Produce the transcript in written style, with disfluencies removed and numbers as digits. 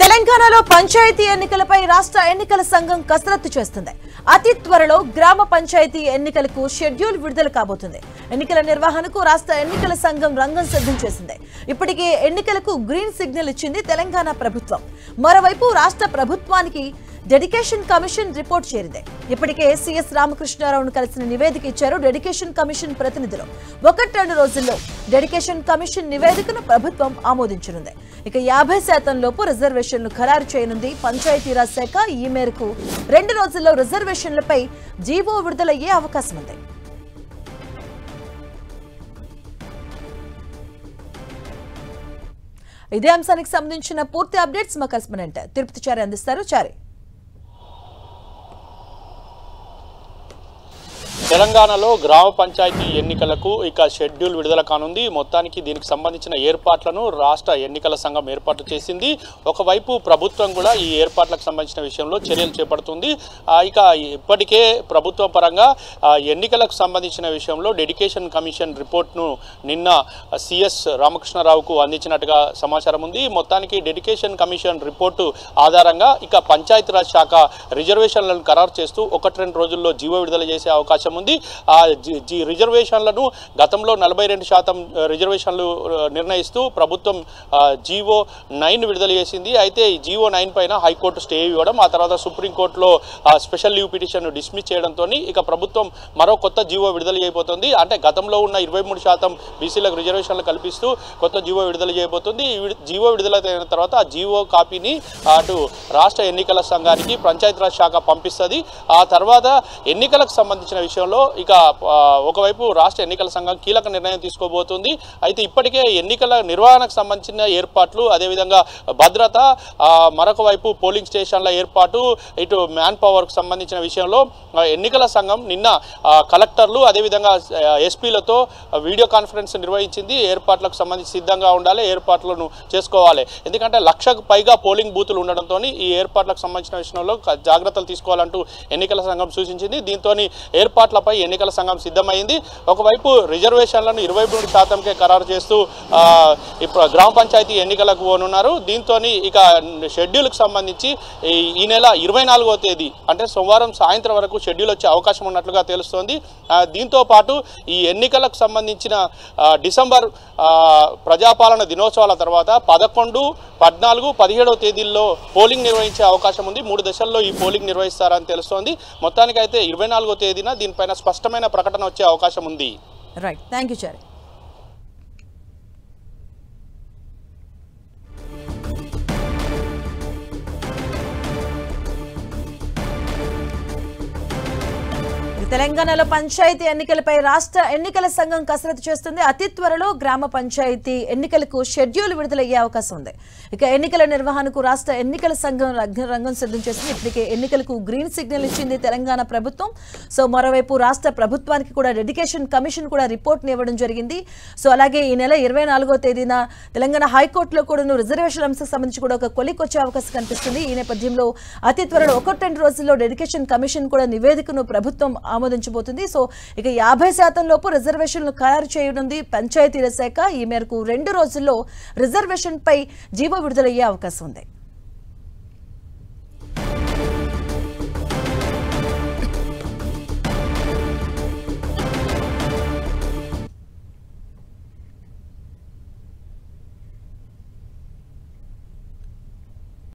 తెలంగాణలో పంచాయతీ ఎన్నికలపై రాష్ట్ర ఎన్నికల సంఘం కసరత్తు చేస్తుంది. అతి త్వరలో గ్రామ పంచాయతీ ఎన్నికలకు షెడ్యూల్ విడుదల కాబోతుంది. ఎన్నికల నిర్వహణకు రాష్ట్ర ఎన్నికల సంఘం రంగం సిద్ధం చేసింది. ఇప్పటికే ఎన్నికలకు గ్రీన్ సిగ్నల్ ఇచ్చింది తెలంగాణ ప్రభుత్వం. మరోవైపు రాష్ట్ర ప్రభుత్వానికి డెడికేషన్ కమిషన్ రిపోర్ట్ చేరింది. ఇప్పటికే సిఎస్ రామకృష్ణారావును కలిసిన నివేదిక ఇచ్చారు డెడికేషన్ కమిషన్ ప్రతినిధులు. 1-2 రోజుల్లో డెడికేషన్ కమిషన్ నివేదికను ప్రభుత్వం ఆమోదించనుంది. ఇక 50% లోపు రిజర్వేషన్లు ఖరారు చేయనుంది పంచాయతీరాజ్ శాఖ. ఈ మేరకు 2 రోజుల్లో రిజర్వేషన్లపై జీవో విడుదలయ్యే అవకాశం ఉంది. ఇదే అంశానికి సంబంధించిన పూర్తి అప్డేట్స్ మా కరెస్పాండెంట్ తిరుపతి చారి అందిస్తారు. చారి, తెలంగాణలో గ్రామ పంచాయతీ ఎన్నికలకు ఇక షెడ్యూల్ విడుదల కానుంది. మొత్తానికి దీనికి సంబంధించిన ఏర్పాట్లను రాష్ట్ర ఎన్నికల సంఘం ఏర్పాటు చేసింది. ఒకవైపు ప్రభుత్వం కూడా ఈ ఏర్పాట్లకు సంబంధించిన విషయంలో చర్యలు చేపడుతుంది. ఇక ఇప్పటికే ప్రభుత్వ పరంగా ఎన్నికలకు సంబంధించిన విషయంలో డెడికేషన్ కమిషన్ రిపోర్ట్ను నిన్న సిఎస్ రామకృష్ణారావుకు అందించినట్టుగా సమాచారం ఉంది. మొత్తానికి డెడికేషన్ కమిషన్ రిపోర్టు ఆధారంగా ఇక పంచాయతీరాజ్ శాఖ రిజర్వేషన్లను ఖరారు చేస్తూ 1-2 రోజుల్లో జీవో విడుదల చేసే అవకాశం ఉంది. ఆ రిజర్వేషన్లను గతంలో 42% రిజర్వేషన్లు నిర్ణయిస్తూ ప్రభుత్వం జీవో 9 విడుదల చేసింది. అయితే ఈ జీవో 9 పైన హైకోర్టు స్టే ఇవ్వడం, ఆ తర్వాత సుప్రీంకోర్టులో స్పెషల్ లీవ్ పిటిషన్ డిస్మిస్ చేయడంతో ఇక ప్రభుత్వం మరో కొత్త జీవో విడుదల చేయబోతోంది. అంటే గతంలో ఉన్న 23% బీసీలకు రిజర్వేషన్లు కల్పిస్తూ కొత్త జీవో విడుదల చేయబోతుంది. ఈ జీవో విడుదలైన తర్వాత ఆ జీవో కాపీని అటు రాష్ట్ర ఎన్నికల సంఘానికి పంచాయతీరాజ్ శాఖ పంపిస్తుంది. ఆ తర్వాత ఎన్నికలకు సంబంధించిన విషయంలో ఇక ఒకవైపు రాష్ట్ర ఎన్నికల సంఘం కీలక నిర్ణయం తీసుకోబోతుంది. అయితే ఇప్పటికే ఎన్నికల నిర్వహణకు సంబంధించిన ఏర్పాట్లు, అదేవిధంగా భద్రత, మరొక వైపు పోలింగ్ స్టేషన్ల ఏర్పాటు, ఇటు మ్యాన్ పవర్కు సంబంధించిన విషయంలో ఎన్నికల సంఘం నిన్న కలెక్టర్లు అదేవిధంగా ఎస్పీలతో వీడియో కాన్ఫరెన్స్ నిర్వహించింది. ఏర్పాట్లకు సంబంధించి సిద్ధంగా ఉండాలి, ఏర్పాట్లను చేసుకోవాలి. ఎందుకంటే 1,00,000కు పైగా పోలింగ్ బూతులు ఉండడంతో ఈ ఏర్పాట్లకు సంబంధించిన విషయంలో జాగ్రత్తలు తీసుకోవాలంటూ ఎన్నికల సంఘం సూచించింది. దీంతో ఏర్పాట్లపై ఎన్నికల సంఘం సిద్ధమైంది. ఒకవైపు రిజర్వేషన్లను 23%కే ఖరారు చేస్తూ ఇప్పుడు గ్రామ పంచాయతీ ఎన్నికలకు పోనున్నారు. దీంతో ఇక షెడ్యూల్కి సంబంధించి ఈ నెల 24వ తేదీ అంటే సోమవారం సాయంత్రం వరకు షెడ్యూల్ వచ్చే అవకాశం ఉన్నట్లుగా తెలుస్తోంది. దీంతో పాటు ఈ ఎన్నికలకు సంబంధించిన డిసెంబర్ ప్రజాపాలన దినోత్సవాల తర్వాత 11, 14, 17వ తేదీల్లో పోలింగ్ నిర్వహించే అవకాశం ఉంది. 3 దశల్లో ఈ పోలింగ్ నిర్వహిస్తారని తెలుస్తోంది. మొత్తానికైతే 24వ తేదీన దీనిపైన స్పష్టమైన ప్రకటన వచ్చే అవకాశం ఉంది. రైట్, థ్యాంక్ యూ చారి. తెలంగాణలో పంచాయతీ ఎన్నికలపై రాష్ట్ర ఎన్నికల సంఘం కసరత్తు చేస్తుంది. అతి త్వరలో గ్రామ పంచాయతీ ఎన్నికలకు షెడ్యూల్ విడుదలయ్యే అవకాశం ఉంది. ఇక ఎన్నికల నిర్వహణకు రాష్ట్ర ఎన్నికల సంఘం రంగం సిద్ధం చేసింది. ఇప్పటికే ఎన్నికలకు గ్రీన్ సిగ్నల్ ఇచ్చింది తెలంగాణ ప్రభుత్వం. సో మరోవైపు రాష్ట్ర ప్రభుత్వానికి కూడా డెడికేషన్ కమిషన్ కూడా రిపోర్ట్ని ఇవ్వడం జరిగింది. సో అలాగే ఈ నెల 24వ తేదీన తెలంగాణ హైకోర్టులో కూడా రిజర్వేషన్ అంశానికి సంబంధించి కూడా ఒక కొలిక్ వచ్చే అవకాశం కనిపిస్తుంది. ఈ నేపథ్యంలో అతి త్వరలో 1-2 రోజుల్లో డెడికేషన్ కమిషన్ కూడా నివేదికను ప్రభుత్వం ఆమోదించబోతుంది. సో ఇక 50% లోపు రిజర్వేషన్లు ఖరారు చేయనుంది పంచాయతీరాజ్ శాఖ. ఈ మేరకు 2 రోజుల్లో రిజర్వేషన్ పై జీవో విడుదలయ్యే అవకాశం ఉంది.